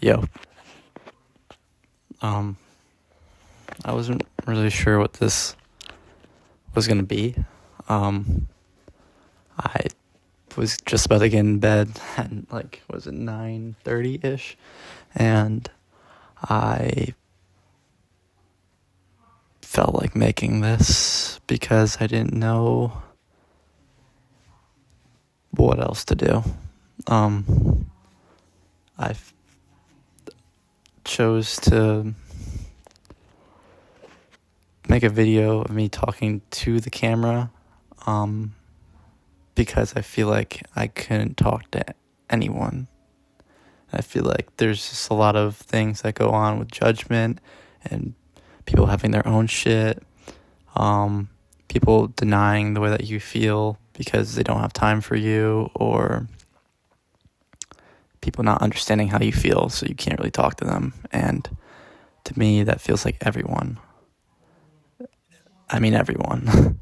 Yo, um, I wasn't really sure what this was gonna be. Um, I was just about to get in bed at was it 9:30 ish, and I felt like making this because I didn't know what else to do. I chose to make a video of me talking to the camera, because I feel like I couldn't talk to anyone. I feel like there's just a lot of things that go on with judgment and people having their own shit, people denying the way that you feel because they don't have time for you, or people not understanding how you feel, so you can't really talk to them. And to me, that feels like everyone. I mean, everyone.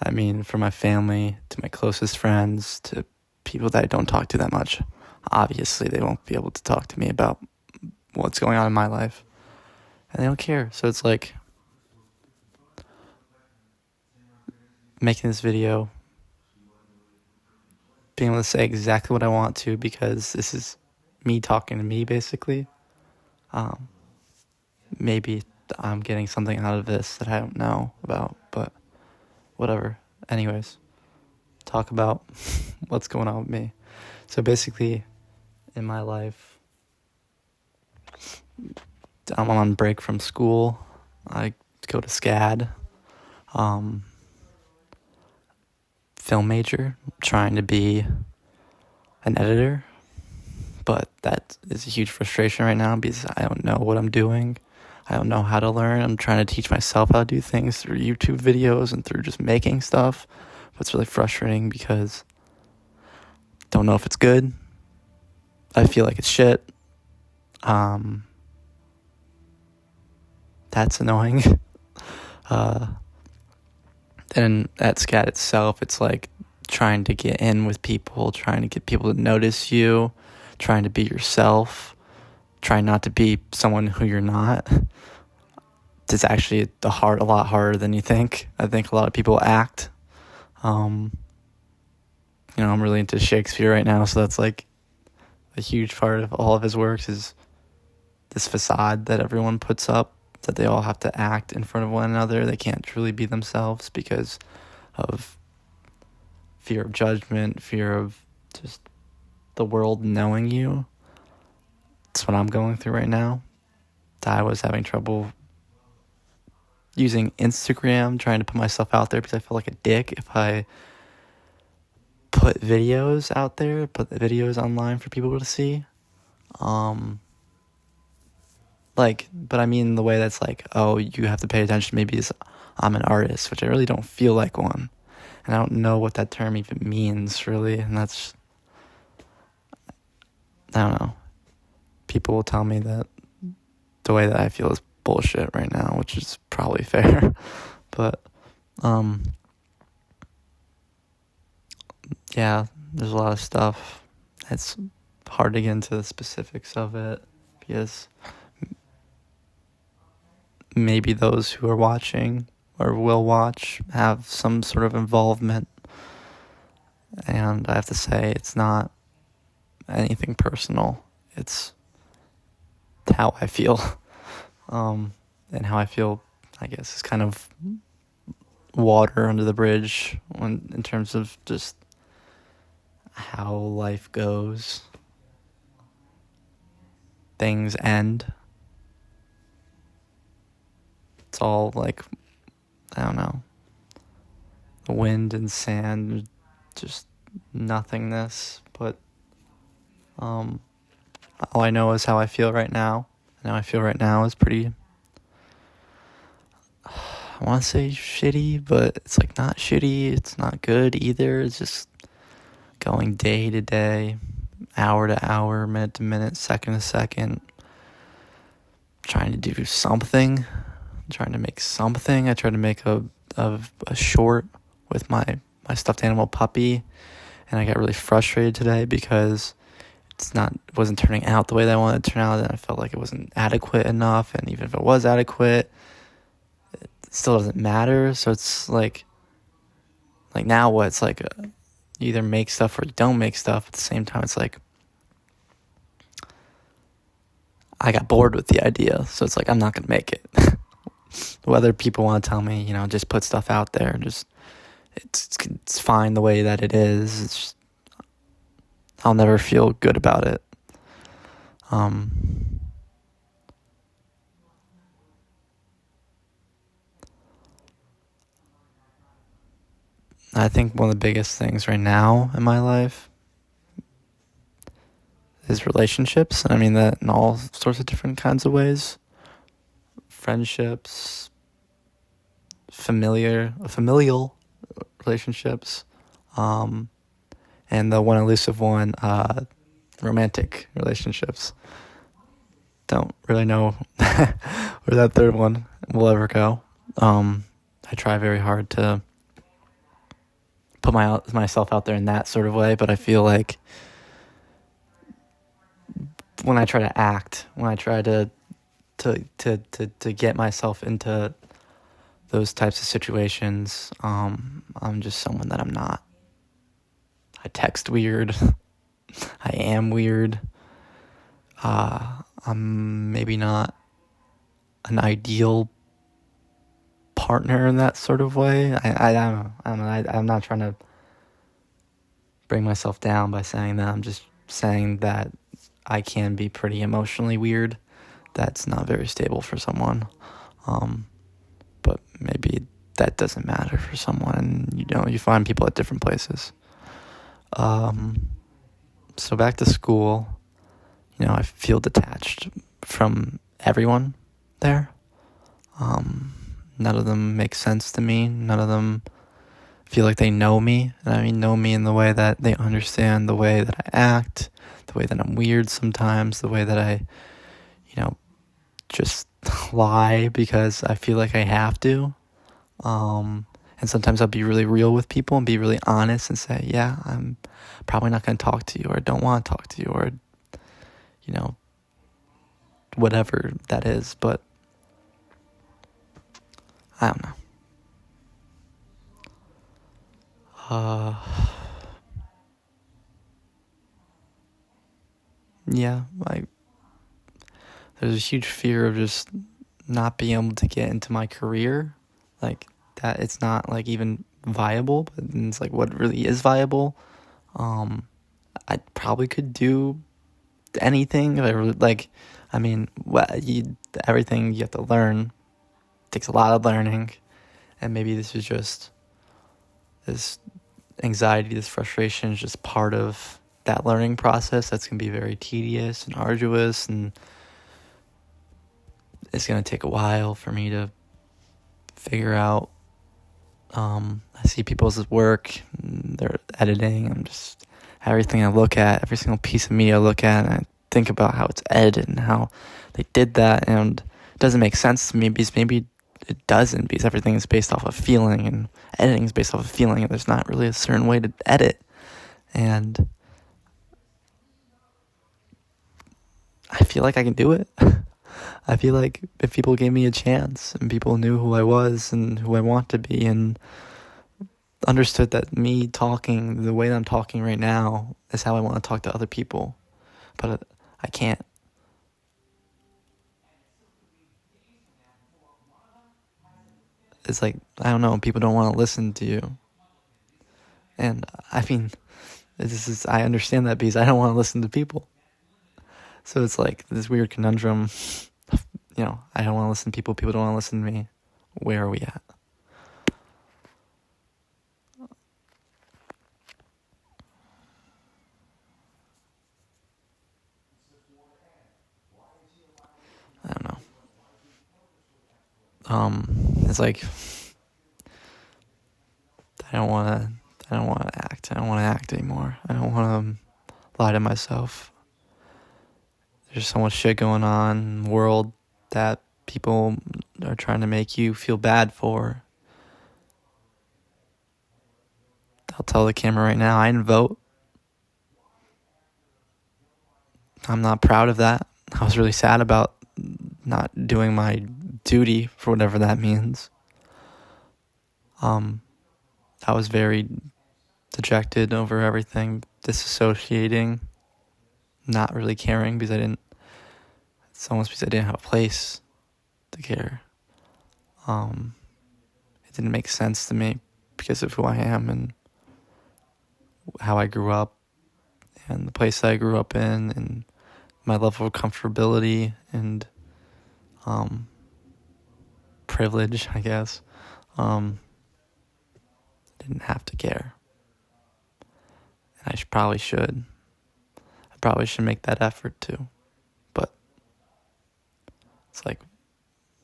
I mean, from my family to my closest friends to people that I don't talk to that much. Obviously, they won't be able to talk to me about what's going on in my life. And they don't care. So it's like making this video, being able to say exactly what I want to, because this is me talking to me, basically. Maybe I'm getting something out of this that I don't know about, but whatever. Anyways, talk about what's going on with me. So basically, in my life, I'm on break from school. I go to SCAD, film major, trying to be an editor, but that is a huge frustration right now because I don't know what I'm doing. I don't know how to learn. I'm trying to teach myself how to do things through YouTube videos and through just making stuff, but it's really frustrating because I don't know if it's good. I feel like it's shit. That's annoying. And at SCAD itself, it's like trying to get in with people, trying to get people to notice you, trying to be yourself, trying not to be someone who you're not. It's actually a lot harder than you think. I think a lot of people act. I'm really into Shakespeare right now, so that's like a huge part of all of his works is this facade that everyone puts up, that they all have to act in front of one another. They can't truly be themselves because of fear of judgment, fear of just the world knowing you. That's what I'm going through right now. I was having trouble using Instagram, trying to put myself out there because I feel like a dick if I put videos out there, put the videos online for people to see. But I mean the way that's like, oh, you have to pay attention maybe is I'm an artist, which I really don't feel like one. And I don't know what that term even means, really. And that's, I don't know. People will tell me that the way that I feel is bullshit right now, which is probably fair. But, yeah, there's a lot of stuff. It's hard to get into the specifics of it because maybe those who are watching or will watch have some sort of involvement. And I have to say, it's not anything personal. It's how I feel. And how I feel, I guess, is kind of water under the bridge in terms of just how life goes. Things end. It's all like, I don't know, wind and sand, just nothingness. But all I know is how I feel right now. And how I feel right now is pretty, I want to say shitty, but it's like not shitty. It's not good either. It's just going day to day, hour to hour, minute to minute, second to second, trying to do something, trying to make something. I tried to make a short with my stuffed animal puppy, and I got really frustrated today because wasn't turning out the way that I wanted to turn out, and I felt like it wasn't adequate enough, and even if it was adequate, it still doesn't matter. So it's like now what? It's like you either make stuff or you don't make stuff. At the same time, it's like I got bored with the idea, so it's like I'm not gonna make it. Whether people want to tell me, just put stuff out there, just it's fine the way that it is. It's just, I'll never feel good about it. I think one of the biggest things right now in my life is relationships. I mean that in all sorts of different kinds of ways. Friendships, familial relationships, and the one elusive one, romantic relationships. Don't really know where that third one will ever go. I try very hard to put myself out there in that sort of way, but I feel like when I try to act, when I try to get myself into those types of situations, I'm just someone that I'm not. I text weird. I am weird. I'm maybe not an ideal partner in that sort of way. I don't know. I'm not trying to bring myself down by saying that. I'm just saying that I can be pretty emotionally weird. That's not very stable for someone. But maybe that doesn't matter for someone. You find people at different places. So back to school, I feel detached from everyone there. None of them make sense to me. None of them feel like they know me. And I mean know me in the way that they understand the way that I act, the way that I'm weird sometimes, the way that I, just lie because I feel like I have to. And sometimes I'll be really real with people and be really honest and say, yeah, I'm probably not going to talk to you, or I don't want to talk to you, or, whatever that is. But I don't know. Yeah, there's a huge fear of just not being able to get into my career, like that it's not like even viable, but it's like what really is viable. I probably could do anything if I really everything you have to learn takes a lot of learning, and maybe this is just this anxiety, this frustration is just part of that learning process that's going to be very tedious and arduous, and it's going to take a while for me to figure out. I see people's work, their editing, and just everything I look at, every single piece of media I look at, and I think about how it's edited and how they did that, and it doesn't make sense to me because maybe it doesn't, because everything is based off of feeling, and editing is based off of feeling, and there's not really a certain way to edit. And I feel like I can do it. I feel like if people gave me a chance and people knew who I was and who I want to be and understood that me talking the way that I'm talking right now is how I want to talk to other people, but I can't. It's like, I don't know, people don't want to listen to you. And I mean, I understand that because I don't want to listen to people. So it's like this weird conundrum. I don't want to listen to people. People don't want to listen to me. Where are we at? I don't know. It's like I don't want to act. I don't want to act anymore. I don't want to lie to myself. There's so much shit going on in the world that people are trying to make you feel bad for. I'll tell the camera right now, I didn't vote. I'm not proud of that. I was really sad about not doing my duty, for whatever that means. I was very dejected over everything, disassociating, not really caring it's almost because I didn't have a place to care. It didn't make sense to me because of who I am and how I grew up and the place that I grew up in and my level of comfortability and privilege, I guess. Didn't have to care. And probably should. I probably should make that effort too. But it's like,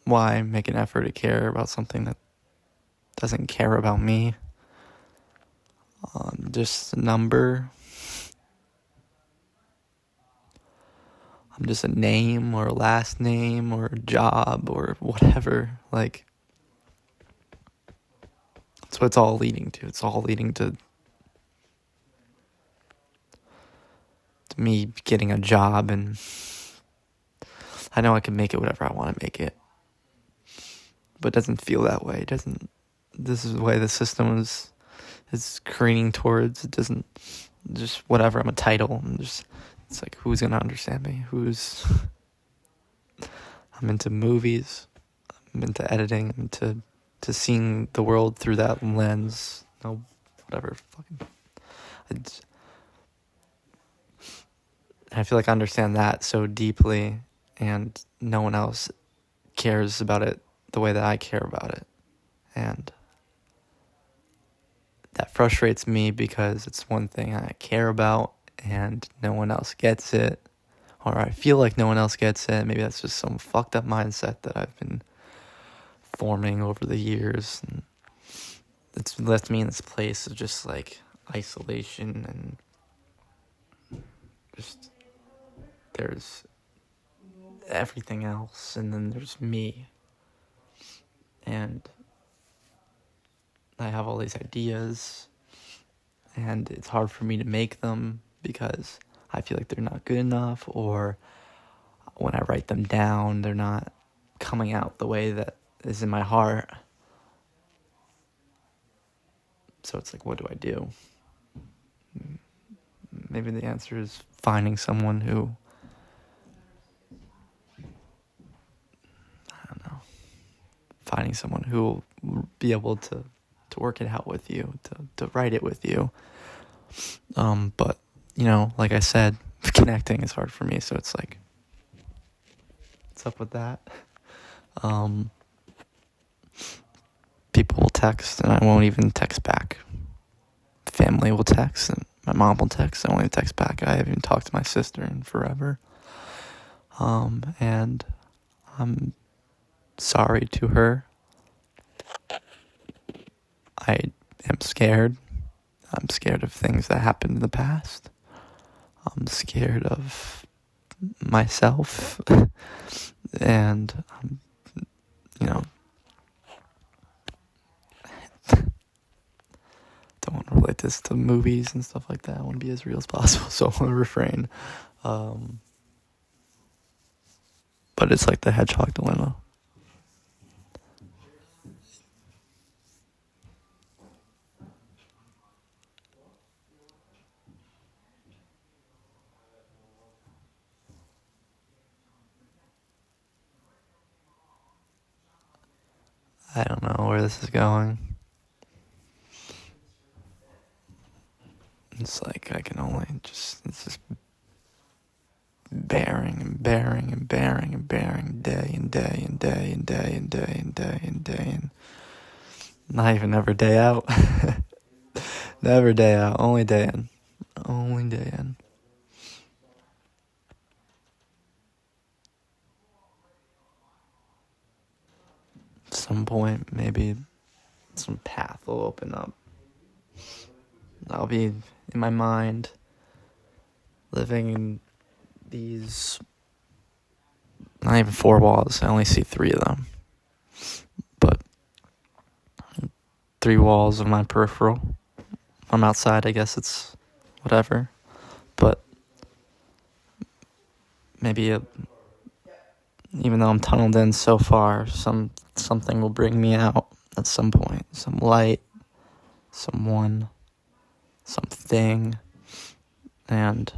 why make an effort to care about something that doesn't care about me? Just a number. I'm just a name or a last name or a job or whatever. Like, that's what it's all leading to. It's all leading to me getting a job, and I know I can make it whatever I want to make it. But it doesn't feel that way. This is the way the system is careening towards. It doesn't, just whatever, I'm a title. It's like, who's going to understand me? I'm into movies. I'm into editing. I'm into seeing the world through that lens. No, whatever. I feel like I understand that so deeply, and no one else cares about it the way that I care about it. And that frustrates me because it's one thing I care about and no one else gets it. Or I feel like no one else gets it. Maybe that's just some fucked up mindset that I've been forming over the years. And it's left me in this place of just like isolation and just there's everything else and then there's me. And I have all these ideas and it's hard for me to make them because I feel like they're not good enough, or when I write them down, they're not coming out the way that is in my heart. So it's like, what do I do? Maybe the answer is finding someone who, finding someone who will be able to work it out with you, to write it with you. But, like I said, connecting is hard for me, so it's like, what's up with that? People will text, and I won't even text back. Family will text, and my mom will text, I won't even text back. I haven't even talked to my sister in forever. And I'm sorry to her. I am scared. I'm scared of things that happened in the past. I'm scared of myself. And, don't want to relate this to movies and stuff like that. I want to be as real as possible, so I want to refrain. But it's like the hedgehog dilemma. I don't know where this is going. It's like I can only it's just bearing and bearing and bearing and bearing day and day and day and day and day and day and day and not even ever day out. Never day out, only day in. Only day in. At some point, maybe some path will open up. I'll be in my mind living in these, not even 4 walls, I only see 3 of them, but 3 walls of my peripheral. I'm outside, I guess it's whatever, but maybe even though I'm tunneled in so far, something will bring me out at some point. Some light, someone, something, and